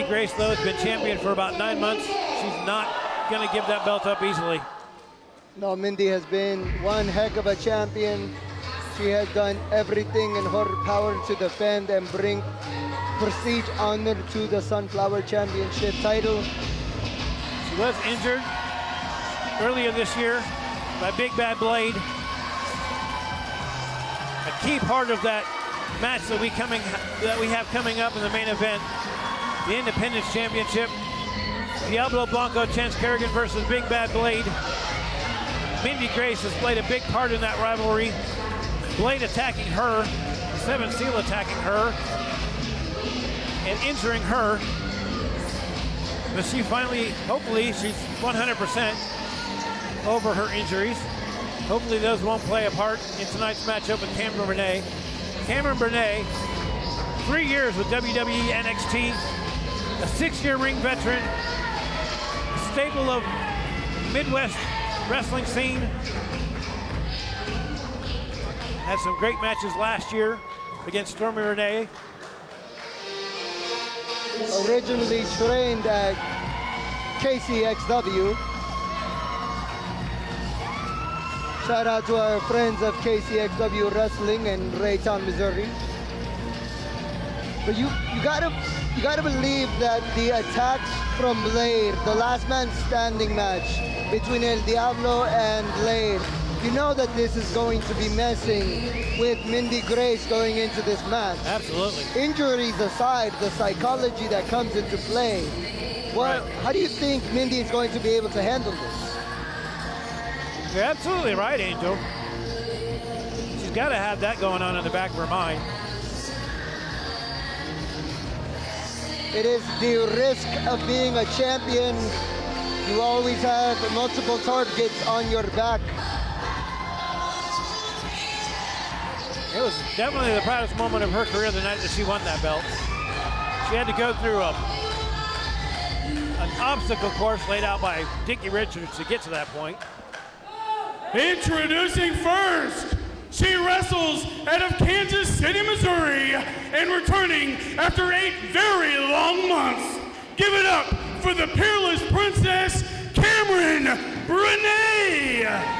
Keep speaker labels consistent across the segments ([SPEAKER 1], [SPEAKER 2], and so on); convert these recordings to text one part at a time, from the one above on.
[SPEAKER 1] Grace, though, has been champion for about 9 months. She's not going to give that belt up easily.
[SPEAKER 2] No, Mindy has been one heck of a champion. She has done everything in her power to defend and bring prestige, honor to the Sunflower Championship title.
[SPEAKER 1] She was injured earlier this year by Big Bad Blade. A key part of that match that we have coming up in the main event, the Independence Championship, Diablo Blanco Chance Kerrigan versus Big Bad Blade. Mindy Grace has played a big part in that rivalry. Blade attacking her, Seven Seal attacking her, and injuring her. But she finally, hopefully, she's 100% over her injuries. Hopefully those won't play a part in tonight's matchup with Camron Bra'Nae. Camron Bra'Nae, 3 years with WWE NXT, a 6-year ring veteran, a staple of Midwest wrestling scene. Had some great matches last year against Stormy Renee.
[SPEAKER 2] Originally trained at KCXW. Shout out to our friends of KCXW Wrestling in Raytown, Missouri. But you gotta believe that the attacks from Blade, the last man standing match between El Diablo and Blade, you know that this is going to be messing with Mindy Grace going into this match.
[SPEAKER 1] Absolutely.
[SPEAKER 2] Injuries aside, the psychology that comes into play, how do you think Mindy is going to be able to handle this?
[SPEAKER 1] You're absolutely right, Angel. She's got to have that going on in the back of her mind.
[SPEAKER 2] It is the risk of being a champion. You always have multiple targets on your back.
[SPEAKER 1] It was definitely the proudest moment of her career the night that she won that belt. She had to go through an obstacle course laid out by Dickie Richards to get to that point.
[SPEAKER 3] Introducing first, she wrestles out of Kansas City, Missouri, and returning after 8 very long months. Give it up for the peerless princess, Camron Bra'Nae.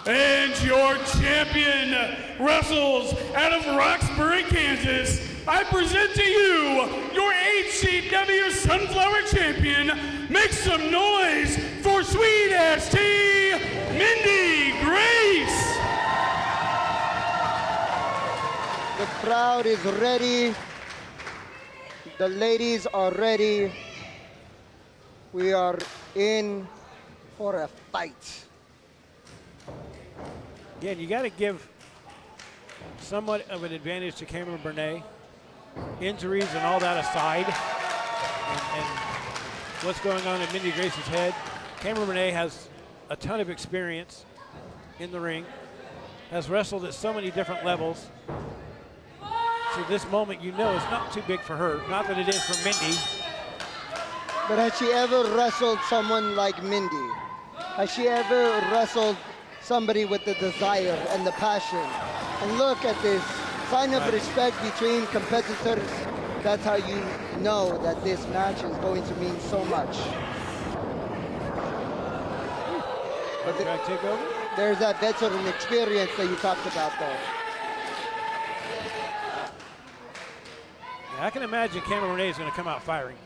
[SPEAKER 3] And your champion wrestles out of Roxbury, Kansas. I present to you your HCW Sunflower Champion. Make some noise for Sweet Ass Tea, Mindy Grace.
[SPEAKER 2] The crowd is ready. The ladies are ready. We are in for a fight.
[SPEAKER 1] Again, you got to give somewhat of an advantage to Camron Bra'Nae. Injuries and all that aside, and what's going on in Mindy Grace's head. Camron Bra'Nae has a ton of experience in the ring, has wrestled at so many different levels. So this moment, you know, it's not too big for her. Not that it is for Mindy.
[SPEAKER 2] But has she ever wrestled someone like Mindy? Has she ever wrestled somebody with the desire and the passion? And look at this sign of respect between competitors. That's how you know that this match is going to mean so much. But
[SPEAKER 1] Take over?
[SPEAKER 2] there's that veteran experience that you talked about, though.
[SPEAKER 1] Yeah, I can imagine Camron Bra'Nae is going to come out firing.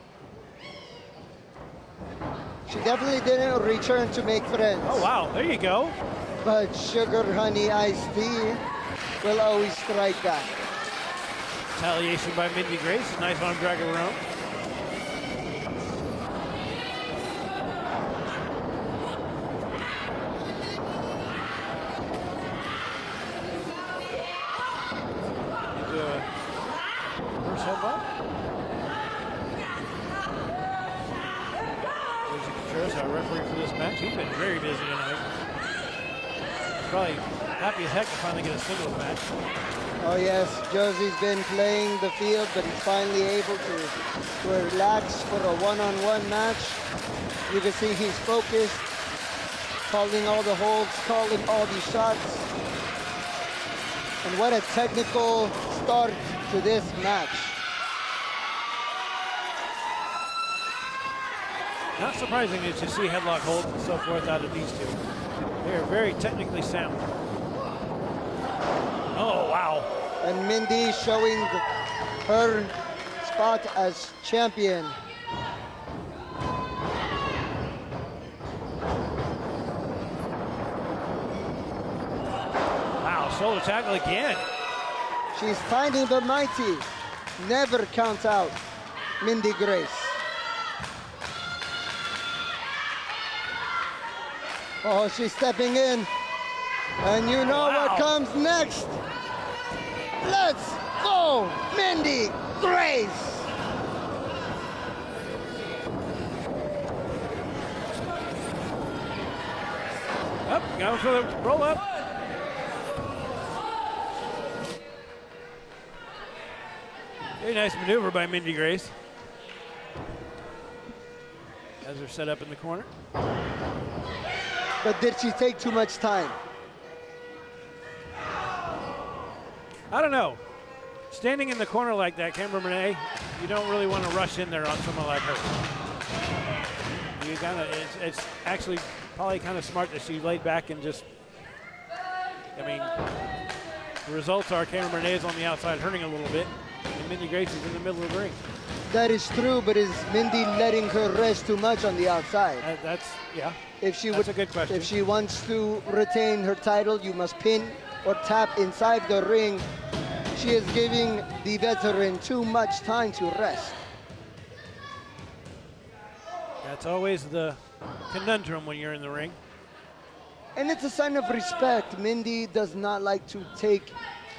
[SPEAKER 2] She definitely didn't return to make friends.
[SPEAKER 1] Oh, wow. There you go.
[SPEAKER 2] But sugar, honey, iced tea will always strike back.
[SPEAKER 1] Retaliation by Mindy Grace. A nice arm drag of her own. Into a reverse headlock. There's Contreras, our referee for this match. He's been very busy tonight. Probably happy as heck to finally get a singles match.
[SPEAKER 2] Oh yes, Josie's been playing the field, but he's finally able to relax for a one-on-one match. You can see he's focused, calling all the holds, calling all these shots. And what a technical start to this match.
[SPEAKER 1] Not surprising that you see headlock holds and so forth out of these two. They are very technically sound. Oh, wow.
[SPEAKER 2] And Mindy showing her spot as champion.
[SPEAKER 1] Wow, shoulder tackle again.
[SPEAKER 2] She's finding the mighty. Never count out Mindy Grace. Oh, she's stepping in. And you know what comes next. Let's go, Mindy Grace.
[SPEAKER 1] Up, going for the roll up. Very nice maneuver by Mindy Grace. As they're set up in the corner.
[SPEAKER 2] But did she take too much time?
[SPEAKER 1] I don't know. Standing in the corner like that, Camron Bra'Nae, you don't really want to rush in there on someone like her. You gotta, it's actually probably kind of smart that she laid back and just, I mean, the results are Camron Bra'Nae is on the outside hurting a little bit, and Mindy Grace is in the middle of the ring.
[SPEAKER 2] That is true, but is Mindy letting her rest too much on the outside?
[SPEAKER 1] Yeah.
[SPEAKER 2] If she
[SPEAKER 1] That's a good question.
[SPEAKER 2] If she wants to retain her title, you must pin or tap inside the ring. She is giving the veteran too much time to rest.
[SPEAKER 1] That's always the conundrum when you're in the ring.
[SPEAKER 2] And it's a sign of respect. Mindy does not like to take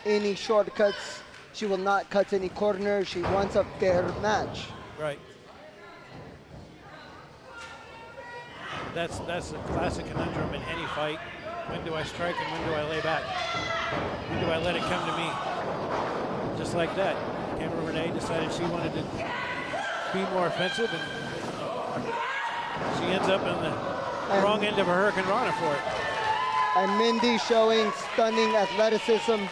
[SPEAKER 2] any shortcuts. She will not cut any corners. She wants a fair match.
[SPEAKER 1] Right. That's a classic conundrum in any fight. When do I strike and when do I lay back? When do I let it come to me? Just like that. Camron Bra'Nae decided she wanted to be more offensive, and she ends up on the wrong end of a Hurricane Rana for it.
[SPEAKER 2] And Mindy showing stunning athleticism,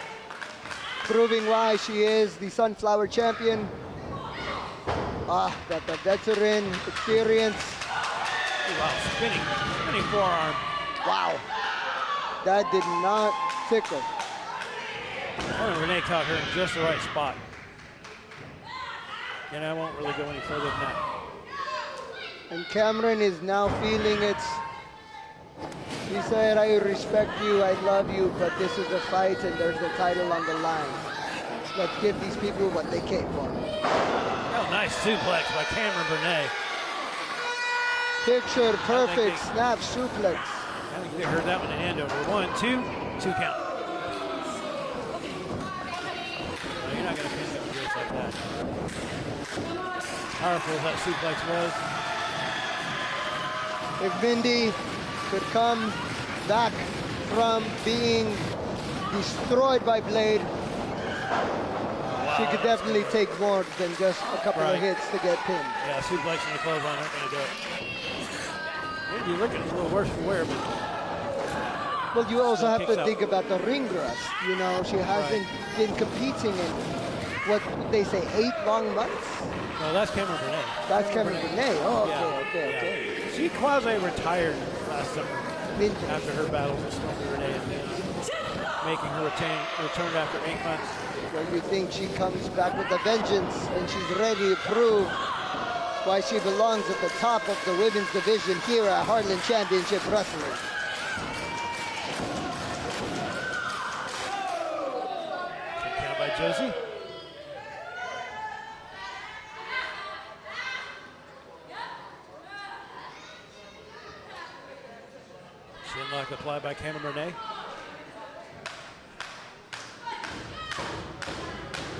[SPEAKER 2] proving why she is the Sunflower Champion. Got the veteran experience.
[SPEAKER 1] Wow, spinning forearm.
[SPEAKER 2] Wow, that did not tickle.
[SPEAKER 1] Bra'Nae caught her in just the right spot. And I won't really go any further than that.
[SPEAKER 2] And Camron is now feeling it. He said, I respect you, I love you, but this is a fight and there's the title on the line. Let's give these people what they came for.
[SPEAKER 1] Oh, nice suplex by Camron Bra'Nae.
[SPEAKER 2] Picture perfect snap suplex.
[SPEAKER 1] I think they heard that one in hand over. 1, 2 count. No, you're not going to pin Mindy Grace like that. Powerful as that suplex was.
[SPEAKER 2] If Mindy could come back from being destroyed by Blade, she could definitely take more than just a couple of hits to get pinned.
[SPEAKER 1] Yeah, suplex and the clothesline aren't going to do it. Mindy looking a little worse for wear, but...
[SPEAKER 2] Well, you also have to think about the ring rust. You know, she hasn't been competing in, what they say, 8 long months?
[SPEAKER 1] No, that's Camron Bra'Nae.
[SPEAKER 2] That's Camron Bra'Ae. Oh,
[SPEAKER 1] Yeah.
[SPEAKER 2] okay.
[SPEAKER 1] She quasi-retired last summer
[SPEAKER 2] Mindy.
[SPEAKER 1] after her battles with Stormy Bra'Nae and making her return after 8 months.
[SPEAKER 2] Well, you think she comes back with a vengeance and she's ready to prove why she belongs at the top of the women's division here at Heartland Championship Wrestling.
[SPEAKER 1] Count by Josie. Shinlock applied by Camron Bra'Nae.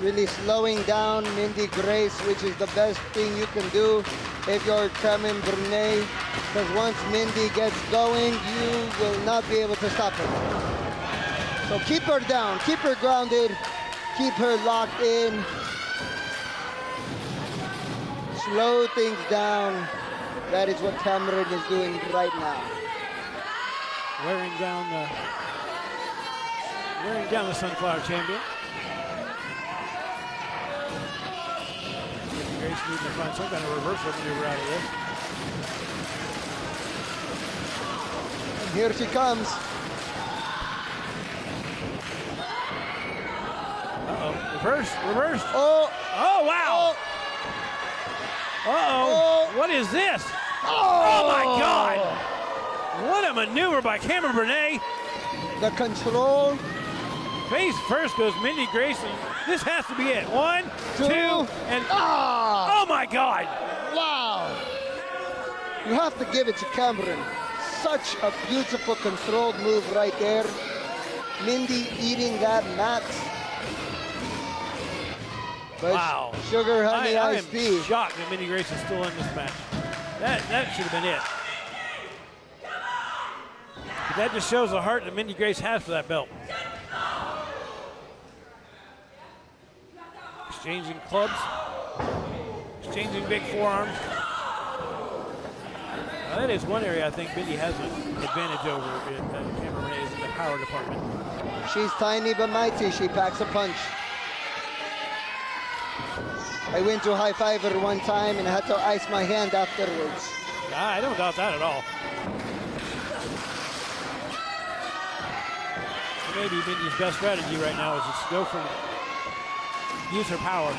[SPEAKER 2] Really slowing down Mindy Grace, which is the best thing you can do if you're Camron Bra'Nae, because once Mindy gets going, you will not be able to stop her. So keep her down, keep her grounded, keep her locked in. Slow things down. That is what Camron is doing right now.
[SPEAKER 1] wearing down the Sunflower Champion. Mindy Grace needing to find some kind of reversal maneuver out of this.
[SPEAKER 2] And here she comes.
[SPEAKER 1] Reverse.
[SPEAKER 2] Oh,
[SPEAKER 1] Wow.
[SPEAKER 2] Oh.
[SPEAKER 1] What is this? Oh my God. What a maneuver by Camron Bra'Nae.
[SPEAKER 2] the control.
[SPEAKER 1] Face first goes Mindy Grace, and this has to be it. 1, 2, and oh my God!
[SPEAKER 2] Wow! You have to give it to Camron. Such a beautiful controlled move right there. Mindy eating that mat. But
[SPEAKER 1] wow!
[SPEAKER 2] Sugar honey
[SPEAKER 1] I
[SPEAKER 2] iced
[SPEAKER 1] am
[SPEAKER 2] tea.
[SPEAKER 1] shocked that Mindy Grace is still in this match. That should have been it. But that just shows the heart that Mindy Grace has for that belt. Exchanging clubs, exchanging big forearms. Now that is one area I think Mindy has an advantage over Camron Bra'Nae is in the power department.
[SPEAKER 2] She's tiny but mighty. She packs a punch. I went to high five her one time and I had to ice my hand afterwards.
[SPEAKER 1] I don't doubt that at all. Maybe Mindy's best strategy right now is just go from use her power.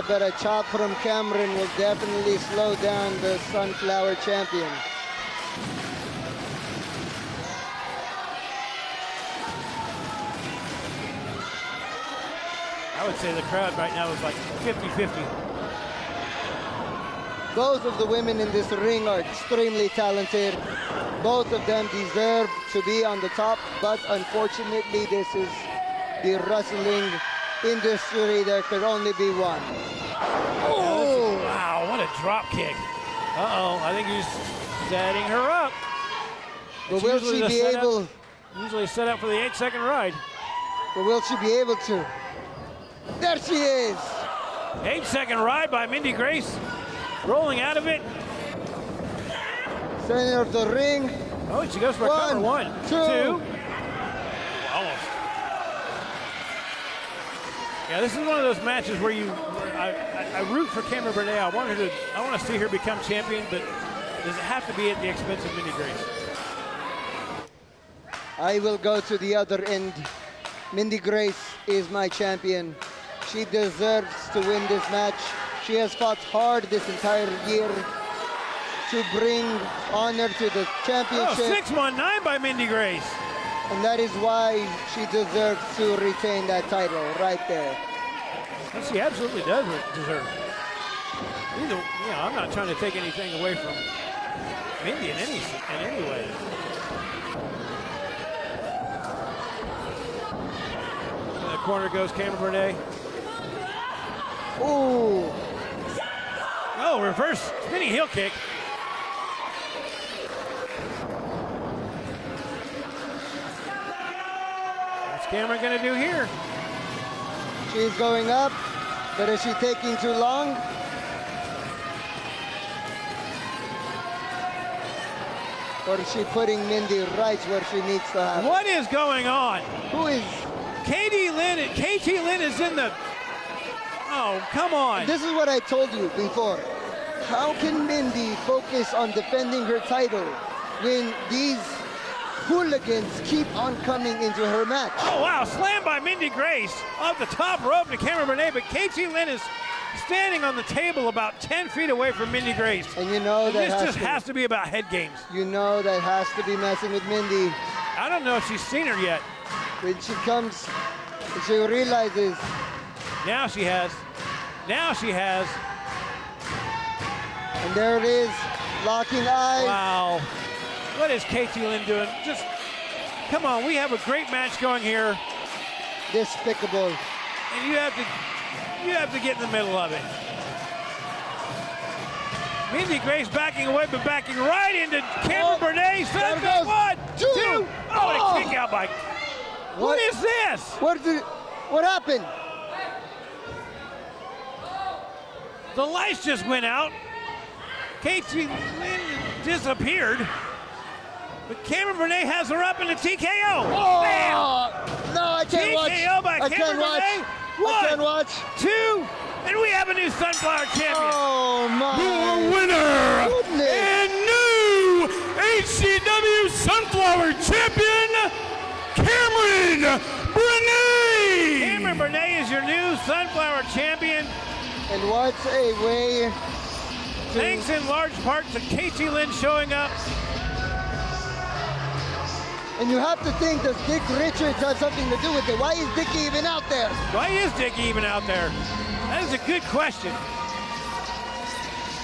[SPEAKER 2] But a chop from Camron will definitely slow down the Sunflower Champion.
[SPEAKER 1] I would say the crowd right now is like 50-50.
[SPEAKER 2] Both of the women in this ring are extremely talented. Both of them deserve to be on the top, but unfortunately this is the wrestling industry. There could only be one.
[SPEAKER 1] Oh! Wow, what a drop kick. Uh-oh, I think he's setting her up.
[SPEAKER 2] But will she be able?
[SPEAKER 1] Usually set up for the 8-second ride.
[SPEAKER 2] But will she be able to? There she is.
[SPEAKER 1] 8-second ride by Mindy Grace. Rolling out of it.
[SPEAKER 2] Center of the ring.
[SPEAKER 1] Oh, she goes for a cover. 1, 2. Almost. Yeah, this is one of those matches where I root for Camron Bra'Nae. I want to see her become champion, but does it have to be at the expense of Mindy Grace?
[SPEAKER 2] I will go to the other end. Mindy Grace is my champion. She deserves to win this match. She has fought hard this entire year to bring honor to the championship.
[SPEAKER 1] Oh, 619 by Mindy Grace.
[SPEAKER 2] And that is why she deserves to retain that title right there.
[SPEAKER 1] And she absolutely does deserve it. I'm not trying to take anything away from Mindy in any way. In the corner goes Camron Bra'Nae.
[SPEAKER 2] Ooh.
[SPEAKER 1] Oh, reverse spinning heel kick. What's Camron gonna do here?
[SPEAKER 2] She's going up, but is she taking too long? Or is she putting Mindy right where she needs to have?
[SPEAKER 1] What is going on?
[SPEAKER 2] Who is?
[SPEAKER 1] KT Lynn is in the... Oh, come on.
[SPEAKER 2] This is what I told you before. How can Mindy focus on defending her title when these hooligans keep on coming into her match?
[SPEAKER 1] Oh, wow. Slam by Mindy Grace off the top rope to Camron Bra'Nae, but KT Lynn is standing on the table about 10 feet away from Mindy Grace.
[SPEAKER 2] And you know that
[SPEAKER 1] this just has to be about head games.
[SPEAKER 2] You know that has to be messing with Mindy.
[SPEAKER 1] I don't know if she's seen her yet.
[SPEAKER 2] When she comes, she realizes.
[SPEAKER 1] Now she has.
[SPEAKER 2] And there it is, locking eyes.
[SPEAKER 1] Wow. What is KT Lynn doing? Just, come on, we have a great match going here.
[SPEAKER 2] Despicable.
[SPEAKER 1] And you have to get in the middle of it. Mindy Grace backing away, but backing right into Camron Bra'Nae.
[SPEAKER 2] There goes
[SPEAKER 1] 1, 2. Oh, and a kick out by. What is this?
[SPEAKER 2] What happened?
[SPEAKER 1] The lights just went out. KT Lynn disappeared. But Camron Bra'Nae has her up in the TKO.
[SPEAKER 2] Oh,
[SPEAKER 1] Bam!
[SPEAKER 2] no, I can't watch.
[SPEAKER 1] TKO by
[SPEAKER 2] I
[SPEAKER 1] Camron
[SPEAKER 2] can't watch.
[SPEAKER 1] Bra'Nae.
[SPEAKER 2] I can't
[SPEAKER 1] 1,
[SPEAKER 2] watch.
[SPEAKER 1] 2, and we have a new Sunflower Champion.
[SPEAKER 2] Oh, my
[SPEAKER 3] Your winner
[SPEAKER 2] goodness.
[SPEAKER 3] and new HCW Sunflower Champion, Camron Bra'Nae.
[SPEAKER 1] Camron Bra'Nae is your new Sunflower Champion.
[SPEAKER 2] And what a way.
[SPEAKER 1] Thanks in large part to Casey Lynn showing up.
[SPEAKER 2] And you have to think, does Dick Richards have something to do with it? Why is Dickie even out there?
[SPEAKER 1] Why is Dickie even out there? That is a good question.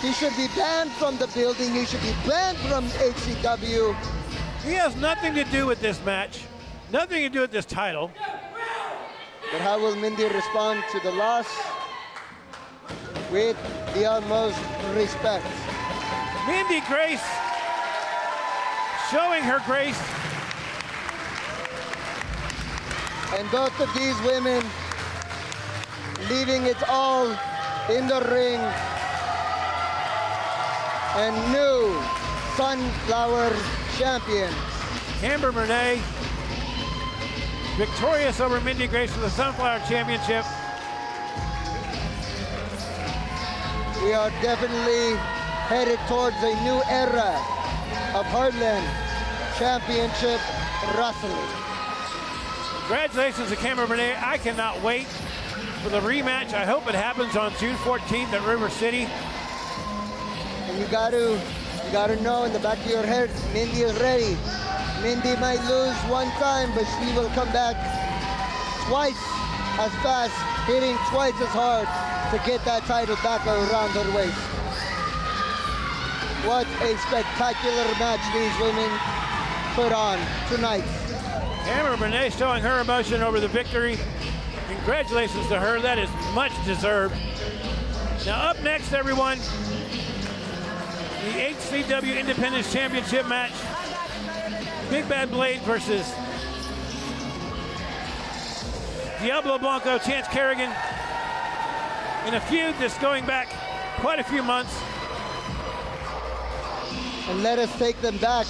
[SPEAKER 2] He should be banned from the building. He should be banned from HCW.
[SPEAKER 1] He has nothing to do with this match. Nothing to do with this title.
[SPEAKER 2] But how will Mindy respond to the loss? With the utmost respect.
[SPEAKER 1] Mindy Grace showing her grace.
[SPEAKER 2] And both of these women leaving it all in the ring. And new Sunflower Champion.
[SPEAKER 1] Camron Bra'Nae victorious over Mindy Grace for the Sunflower Championship.
[SPEAKER 2] We are definitely headed towards a new era of Heartland Championship Wrestling.
[SPEAKER 1] Congratulations to Camron Bra'Nae. I cannot wait for the rematch. I hope it happens on June 14th at River City.
[SPEAKER 2] And you gotta know in the back of your head, Mindy is ready. Mindy might lose one time, but she will come back twice as fast, hitting twice as hard to get that title back around her waist. What a spectacular match these women put on tonight.
[SPEAKER 1] Camron Bra'Nae showing her emotion over the victory. Congratulations to her. That is much deserved. Now up next, everyone, the HCW Independence Championship match. Big Bad Blade versus Diablo Blanco, Chance Kerrigan. In a feud that's going back quite a few months.
[SPEAKER 2] And let us take them back